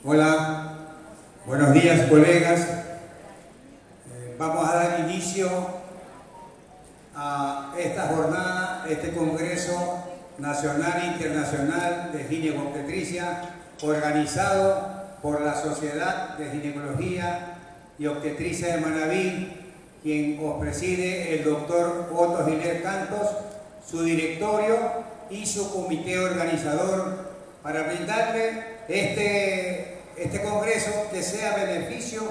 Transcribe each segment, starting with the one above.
Hola, buenos días colegas. Vamos a dar inicio a esta jornada, este Congreso Nacional e Internacional de Ginecobstetricia, organizado por la Sociedad de Ginecología y Obstetricia de Manabí, quien os preside el doctor Otto Giler Cantos, su directorio y su comité organizador, para brindarle este congreso que sea beneficio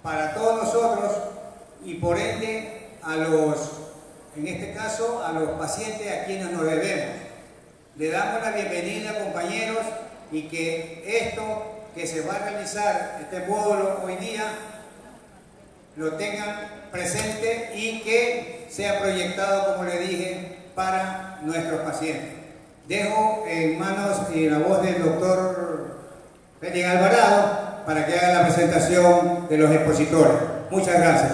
para todos nosotros y por ende en este caso a los pacientes a quienes nos debemos. Le damos la bienvenida, compañeros, y que esto que se va a realizar, este módulo hoy día, lo tengan presente y que sea proyectado, como le dije, para nuestros pacientes. Dejo en manos y en la voz del doctor Félix Alvarado para que haga la presentación de los expositores. Muchas gracias.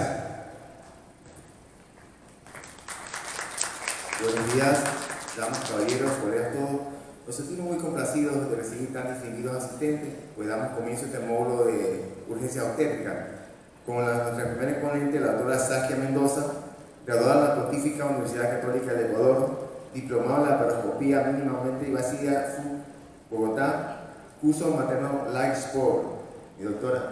Buenos días, damas, caballeros, colegas todos. Nos sentimos muy complacidos de recibir tan distinguidos asistentes, pues damos comienzo a este módulo de urgencia obstétrica con nuestra primera exponente, la doctora Saskia Mendoza, graduada en la Pontificia Universidad Católica de Ecuador, diplomada en laparoscopía mínimamente invasiva, Bogotá, curso materno Life Sport. Mi doctora.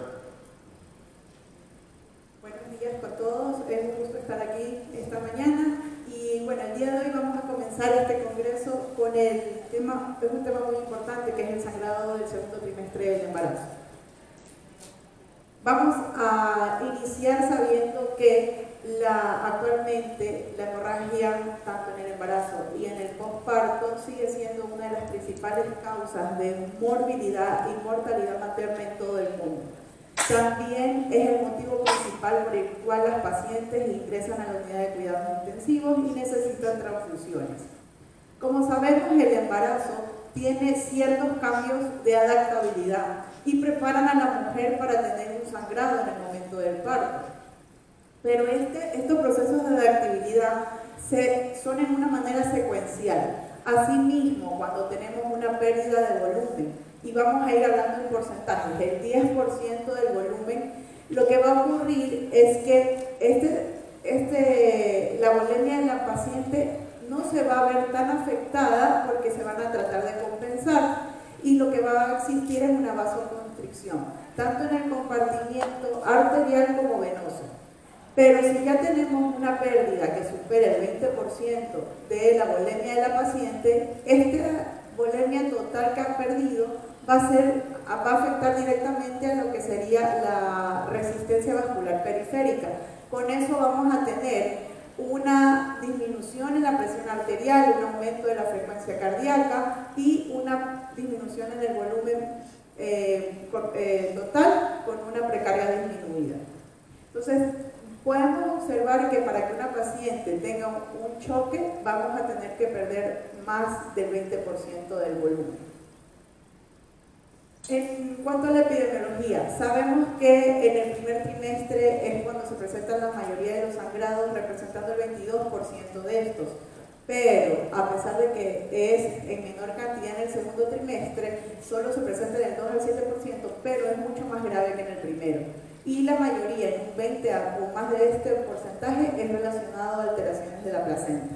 Buenos días con todos, es un gusto estar aquí esta mañana y bueno, el día de hoy vamos a comenzar este congreso con el tema, es un tema muy importante que es el sangrado del segundo trimestre del embarazo. Vamos a iniciar sabiendo que actualmente la hemorragia, tanto en el embarazo y en el posparto, sigue siendo una de las principales causas de morbilidad y mortalidad materna en todo el mundo. También es el motivo principal por el cual las pacientes ingresan a la unidad de cuidados intensivos y necesitan transfusiones. Como sabemos, el embarazo tiene ciertos cambios de adaptabilidad y preparan a la mujer para tener un sangrado en el momento del parto. Pero estos procesos de adaptabilidad son en una manera secuencial. Asimismo, cuando tenemos una pérdida de volumen, y vamos a ir hablando en porcentajes, el 10% del volumen, lo que va a ocurrir es que la volemia de la paciente no se va a ver tan afectada porque se van a tratar de compensar y lo que va a existir es una vasoconstricción, tanto en el compartimiento arterial como venoso. Pero si ya tenemos una pérdida que supera el 20% de la volemia de la paciente, esta volemia total que ha perdido va a afectar directamente a lo que sería la resistencia vascular periférica. Con eso vamos a tener una disminución en la presión arterial, un aumento de la frecuencia cardíaca y una disminución en el volumen total con una precarga disminuida. Entonces, podemos observar que para que una paciente tenga un choque, vamos a tener que perder más del 20% del volumen. En cuanto a la epidemiología, sabemos que en el primer trimestre es cuando se presentan la mayoría de los sangrados, representando el 22% de estos. Pero, a pesar de que es en menor cantidad en el segundo trimestre, solo se presenta del 2 al 7%, pero es mucho más grave que en el primero. Y la mayoría, en un 20 o más de este porcentaje, es relacionado a alteraciones de la placenta.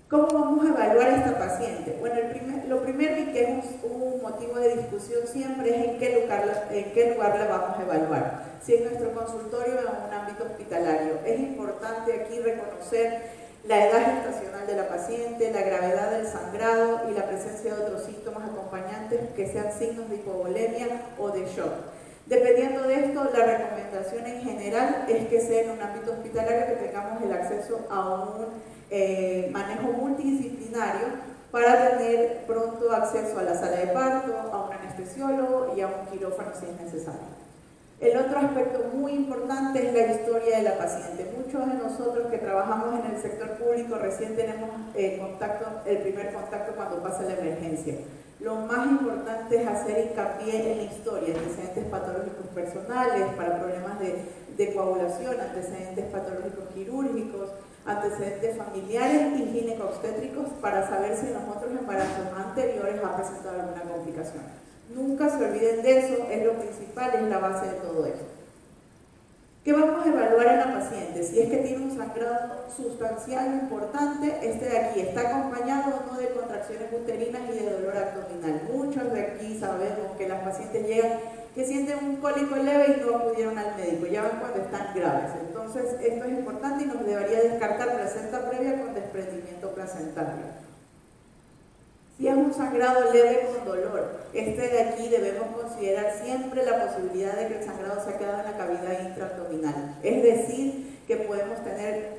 ¿Cómo vamos a evaluar a esta paciente? Bueno, lo primero y que es un motivo de discusión siempre es en qué lugar la vamos a evaluar. Si en nuestro consultorio o en un ámbito hospitalario. Es importante aquí reconocer la edad gestacional de la paciente, la gravedad del sangrado y la presencia de otros síntomas acompañantes que sean signos de hipovolemia o de shock. Dependiendo de esto, la recomendación en general es que sea en un ámbito hospitalario que tengamos el acceso a un manejo multidisciplinario para tener pronto acceso a la sala de parto, a un anestesiólogo y a un quirófano si es necesario. El otro aspecto muy importante es la historia de la paciente. Muchos de nosotros que trabajamos en el sector público recién tenemos el primer contacto cuando pasa la emergencia. Lo más importante es hacer hincapié en la historia, antecedentes patológicos personales, para problemas de coagulación, antecedentes patológicos quirúrgicos, antecedentes familiares y gineco-obstétricos para saber si en los otros embarazos anteriores ha presentado alguna complicación. Nunca se olviden de eso, es lo principal, es la base de todo esto. ¿Qué vamos a evaluar en la paciente? Si es que tiene un sangrado sustancial importante, este de aquí está acompañado o no de contracciones uterinas y de dolor abdominal. Muchos de aquí sabemos que las pacientes llegan que sienten un cólico leve y no acudieron al médico, ya ven cuando están graves. Entonces esto es importante y nos debería descartar placenta previa con desprendimiento placentario. Si es un sangrado leve con dolor, este de aquí debemos considerar siempre la posibilidad de que el sangrado se ha quedado en la cavidad intraabdominal. Es decir, que podemos tener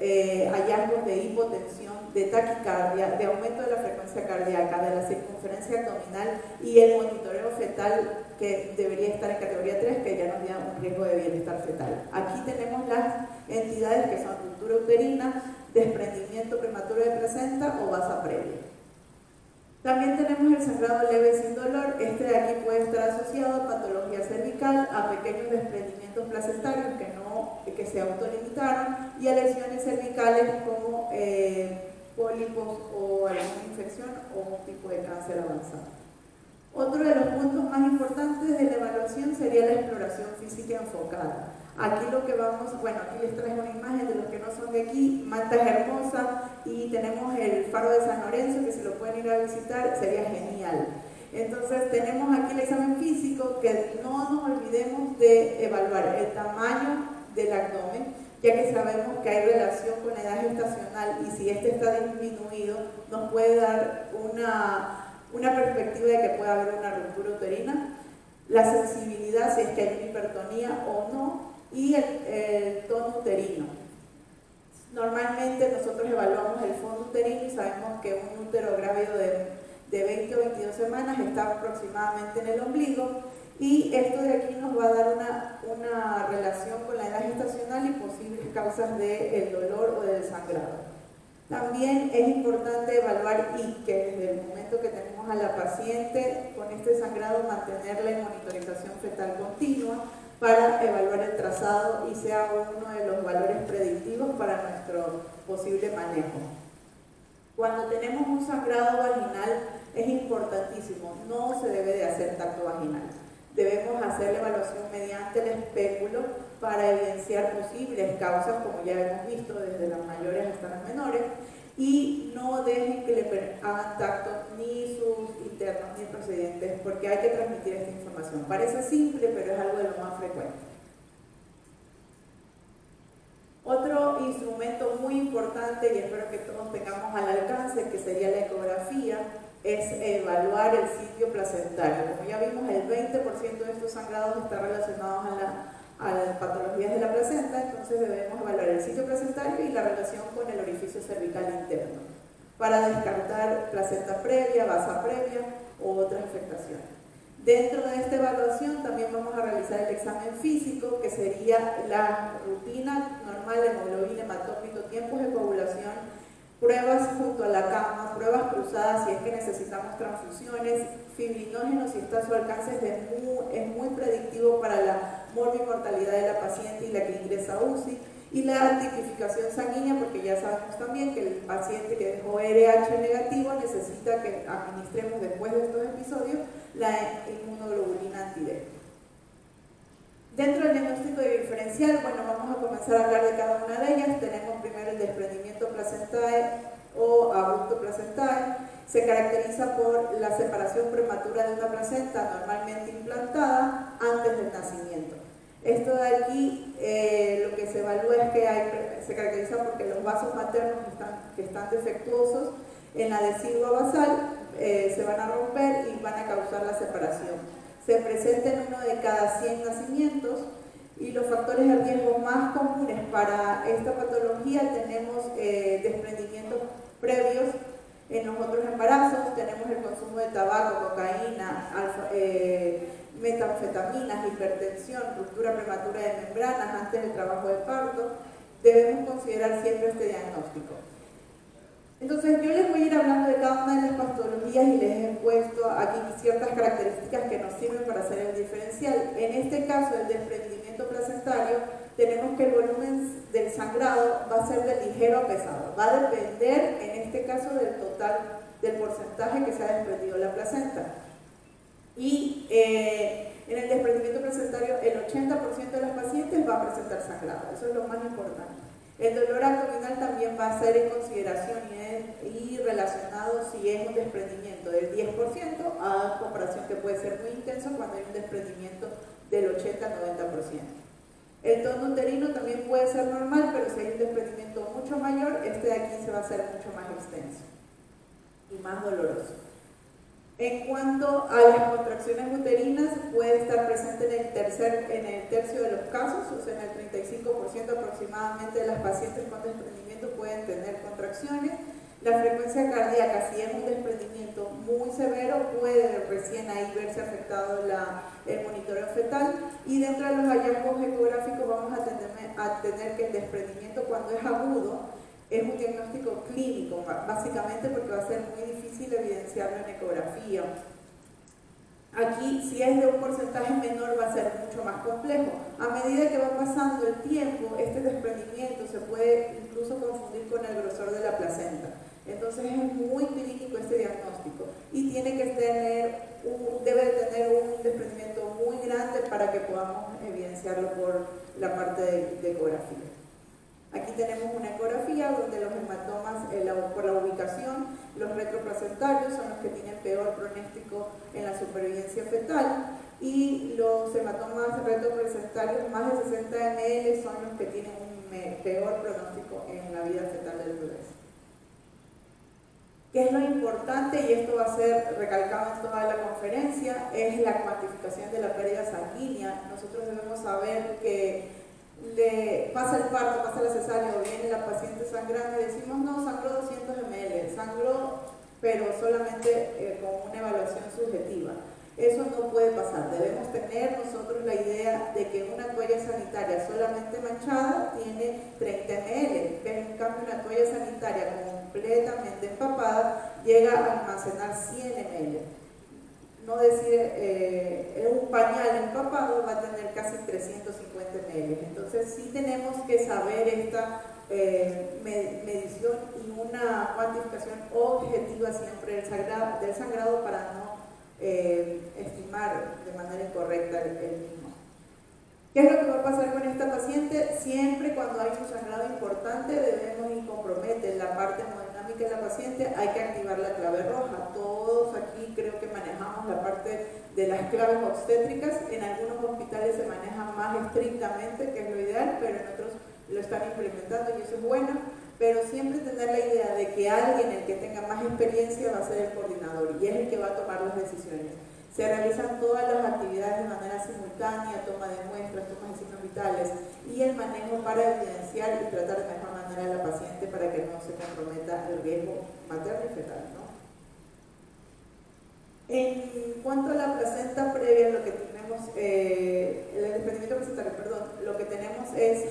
hallazgos de hipotensión, de taquicardia, de aumento de la frecuencia cardíaca, de la circunferencia abdominal y el monitoreo fetal que debería estar en categoría 3, que ya nos da un riesgo de bienestar fetal. Aquí tenemos las entidades que son ruptura uterina, desprendimiento prematuro de placenta o basa previa. También tenemos el sangrado leve sin dolor. Este de aquí puede estar asociado a patología cervical, a pequeños desprendimientos placentarios que se autolimitaron y a lesiones cervicales como pólipos o alguna infección o un tipo de cáncer avanzado. Otro de los puntos más importantes de la evaluación sería la exploración física enfocada. Aquí lo que vamos, bueno, aquí les traigo una imagen de los que no son de aquí. Manta es hermosa y tenemos el faro de San Lorenzo, que si lo pueden ir a visitar sería genial. Entonces tenemos aquí el examen físico, que no nos olvidemos de evaluar el tamaño del abdomen, ya que sabemos que hay relación con la edad gestacional y si este está disminuido nos puede dar una perspectiva de que puede haber una ruptura uterina, la sensibilidad, si es que hay una hipertonía o no, y el tono uterino. Normalmente nosotros evaluamos el fondo uterino y sabemos que un útero grávido de 20 o 22 semanas está aproximadamente en el ombligo, y esto de aquí nos va a dar una relación con la edad gestacional y posibles causas del dolor o del sangrado. También es importante evaluar y que desde el momento que tenemos a la paciente con este sangrado mantenerla en monitorización fetal continua para evaluar el trazado y sea uno de los valores predictivos para nuestro posible manejo. Cuando tenemos un sangrado vaginal es importantísimo, no se debe de hacer tacto vaginal. Debemos hacer la evaluación mediante el espéculo para evidenciar posibles causas, como ya hemos visto, desde las mayores hasta las menores, y no dejen que le hagan tacto ni sus internos ni procedentes, porque hay que transmitir esta información. Parece simple, pero es algo de lo más frecuente. Otro instrumento muy importante, y espero que todos tengamos al alcance, que sería la ecografía, es evaluar el sitio placentario. Como ya vimos, el 20% de estos sangrados están relacionados a las patologías de la placenta, entonces debemos evaluar el sitio placentario y la relación con el orificio cervical interno para descartar placenta previa, basa previa u otras afectaciones. Dentro de esta evaluación también vamos a realizar el examen físico, que sería la rutina normal, hemoglobina, hematócrito, tiempos de coagulación, pruebas junto a la cama, pruebas cruzadas si es que necesitamos transfusiones, fibrinógeno si está a su alcance, es muy predictivo para la morbimortalidad de la paciente y la que ingresa a UCI, y la tipificación sanguínea, porque ya sabemos también que el paciente que dejó RH negativo necesita que administremos después de estos episodios la inmunoglobulina anti-D. Dentro del diagnóstico diferencial, bueno, vamos a comenzar a hablar de cada una de ellas. Tenemos primero el desprendimiento placentae o abrupto placentae. Se caracteriza por la separación prematura de una placenta normalmente implantada antes del nacimiento. Esto de aquí, lo que se evalúa es que se caracteriza porque los vasos maternos que están defectuosos en la decidua basal se van a romper y van a causar la separación. Se presenta en uno de cada 100 nacimientos, y los factores de riesgo más comunes para esta patología tenemos desprendimientos previos en los otros embarazos, tenemos el consumo de tabaco, cocaína, metanfetaminas, hipertensión, ruptura prematura de membranas antes del trabajo de parto. Debemos considerar siempre este diagnóstico. Entonces yo les voy a ir hablando de cada una de las patologías y les he puesto aquí ciertas características que nos sirven para hacer el diferencial. En este caso, el desprendimiento placentario, tenemos que el volumen del sangrado va a ser de ligero a pesado. Va a depender, en este caso, del total, del porcentaje que se ha desprendido la placenta. Y en el desprendimiento placentario, el 80% de las pacientes va a presentar sangrado. Eso es lo más importante. El dolor abdominal también va a ser en consideración y relacionado si es un desprendimiento del 10% a comparación que puede ser muy intenso cuando hay un desprendimiento del 80-90%. El tono uterino también puede ser normal, pero si hay un desprendimiento mucho mayor, este de aquí se va a hacer mucho más extenso y más doloroso. En cuanto a las contracciones uterinas, puede estar presente en el tercio de los casos, o sea, en el 35% aproximadamente de las pacientes con desprendimiento pueden tener contracciones. La frecuencia cardíaca, si es un desprendimiento muy severo, puede recién ahí verse afectado el monitoreo fetal, y dentro de los hallazgos ecográficos vamos a tener que el desprendimiento, cuando es agudo, es un diagnóstico clínico, básicamente porque va a ser muy difícil evidenciarlo en ecografía. Aquí, si es de un porcentaje menor, va a ser mucho más complejo. A medida que va pasando el tiempo, este desprendimiento se puede incluso confundir con el grosor de la placenta. Entonces es muy clínico este diagnóstico y tiene que debe de tener un desprendimiento muy grande para que podamos evidenciarlo por la parte de ecografía. Aquí tenemos una ecografía donde los hematomas, por la ubicación, los retroplacentarios son los que tienen peor pronóstico en la supervivencia fetal, y los hematomas retroplacentarios más de 60 ml son los que tienen un peor pronóstico en la vida fetal del bebé. ¿Qué es lo importante? Y esto va a ser recalcado en toda la conferencia, es la cuantificación de la pérdida sanguínea. Nosotros debemos saber que pasa el parto, pasa la cesárea o viene la paciente sangrando y decimos, no, sangró 200 ml, sangró, pero solamente con una evaluación subjetiva. Eso no puede pasar. Debemos tener nosotros la idea de que una toalla sanitaria solamente manchada tiene 30 ml, pero en cambio una toalla sanitaria completamente empapada llega a almacenar 100 ml. No decir, un pañal empapado va a tener casi 350 ml. Entonces sí tenemos que saber esta medición y una cuantificación objetiva siempre del sangrado para no estimar de manera incorrecta el mismo. ¿Qué es lo que va a pasar con esta paciente? Siempre cuando hay un sangrado importante debemos y compromete la parte hemodinámica de la paciente, hay que activar la clave roja. Todos aquí creo que manejamos la parte de las claves obstétricas. En algunos hospitales se maneja más estrictamente, que es lo ideal, pero en otros lo están implementando y eso es bueno. Pero siempre tener la idea de que alguien, el que tenga más experiencia, va a ser el coordinador y es el que va a tomar las decisiones. Se realizan todas las actividades de manera simultánea, toma de muestras, tomas de signos vitales y el manejo para evidenciar y tratar de mejor manera a la paciente para que no se comprometa el riesgo materno y fetal, ¿no? En cuanto a la placenta previa, lo que tenemos, el desprendimiento placentario, perdón, lo que tenemos es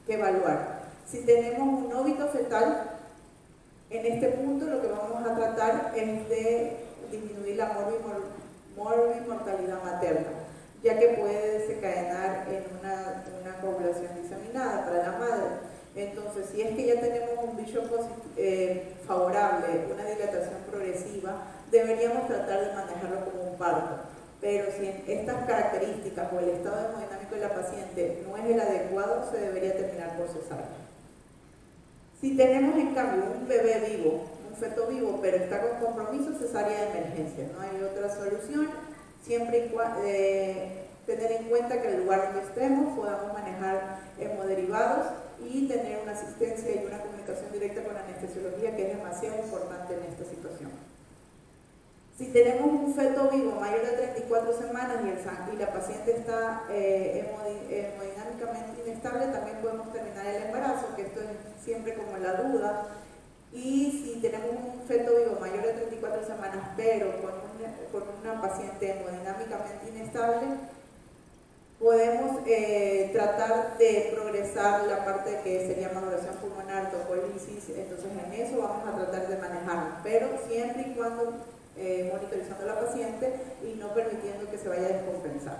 que evaluar. Si tenemos un óbito fetal, en este punto lo que vamos a tratar es de disminuir la mortalidad materna, ya que puede desencadenar en una coagulación diseminada para la madre. Entonces, si es que ya tenemos un bicho favorable, una dilatación progresiva, deberíamos tratar de manejarlo como un parto. Pero si en estas características o el estado hemodinámico de la paciente no es el adecuado, se debería terminar por cesárea. Si tenemos en cambio un bebé vivo, un feto vivo, pero está con compromiso, cesárea de emergencia, no hay otra solución, siempre tener en cuenta que el lugar donde estemos podamos manejar hemoderivados y tener una asistencia y una comunicación directa con la anestesiología, que es demasiado importante en esta situación. Si tenemos un feto vivo mayor de 34 semanas y la paciente está hemodinámicamente inestable, también podemos terminar el embarazo, que esto es siempre como la duda. Y si tenemos un feto vivo mayor de 34 semanas, pero con una paciente hemodinámicamente inestable, podemos tratar de progresar la parte que sería maduración pulmonar, tocolisis. Entonces en eso vamos a tratar de manejarlo, pero siempre y cuando monitorizando a la paciente y no permitiendo que se vaya a descompensar.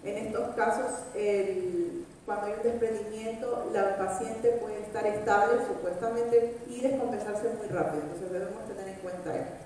En estos casos el cuando hay un desprendimiento, la paciente puede estar estable supuestamente y descompensarse muy rápido, entonces debemos tener en cuenta eso.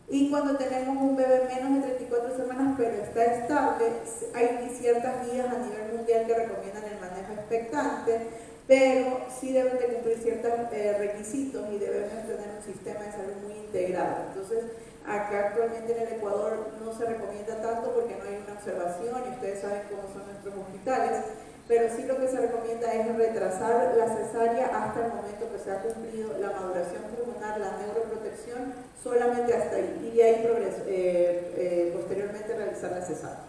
Y cuando tenemos un bebé menos de 34 semanas pero está estable, hay ciertas guías a nivel mundial que recomiendan el manejo expectante, pero sí deben de cumplir ciertos requisitos y debemos tener un sistema de salud muy integrado. Entonces, acá actualmente en el Ecuador no se recomienda tanto porque no hay una observación y ustedes saben cómo son nuestros hospitales, pero sí lo que se recomienda es retrasar la cesárea hasta el momento que se ha cumplido la maduración pulmonar, la neuroprotección, solamente hasta ahí, y de ahí posteriormente realizar la cesárea.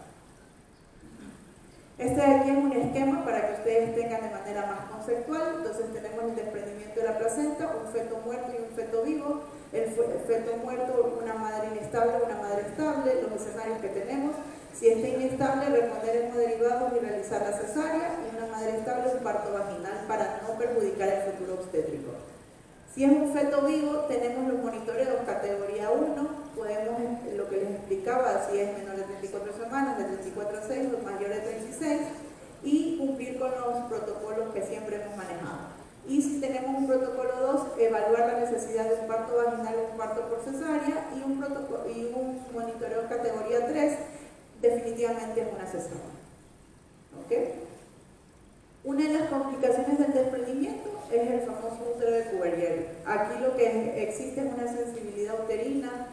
Este de aquí es un esquema para que ustedes tengan de manera más conceptual. Entonces tenemos el desprendimiento de la placenta, un feto muerto y un feto vivo. El feto muerto, una madre inestable, una madre estable, los escenarios que tenemos. Si está inestable, reponer hemoderivados y realizar la cesárea, y una madre estable, un parto vaginal para no perjudicar el futuro obstétrico. Si es un feto vivo, tenemos los monitoreos categoría 1, podemos, lo que les explicaba, si es menor de 34 semanas, de 34 a 6, o mayor de 36, y cumplir con los protocolos que siempre hemos manejado. Y si tenemos un protocolo 2, evaluar la necesidad de un parto vaginal o un parto por cesárea, y un monitoreo categoría 3, definitivamente es una cesárea. ¿Okay? Una de las complicaciones del desprendimiento es el famoso útero de Cuvier. Aquí lo que existe es una sensibilidad uterina,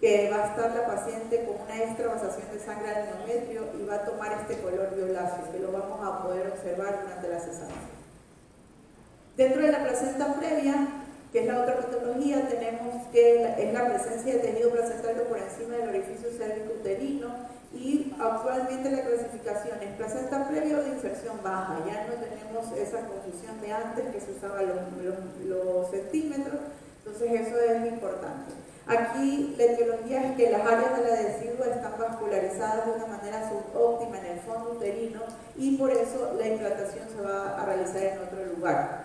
que va a estar la paciente con una extravasación de sangre al endometrio y va a tomar este color violáceo, que lo vamos a poder observar durante la cesárea. Dentro de la placenta previa, que es la otra patología, tenemos que es la presencia de tejido placentario por encima del orificio cérvico-uterino, y actualmente la clasificación es placenta previa o de inserción baja. Ya no tenemos esa confusión de antes que se usaban los centímetros, entonces eso es importante. Aquí la etiología es que las áreas de la decidua están vascularizadas de una manera subóptima en el fondo uterino, y por eso la implantación se va a realizar en otro lugar.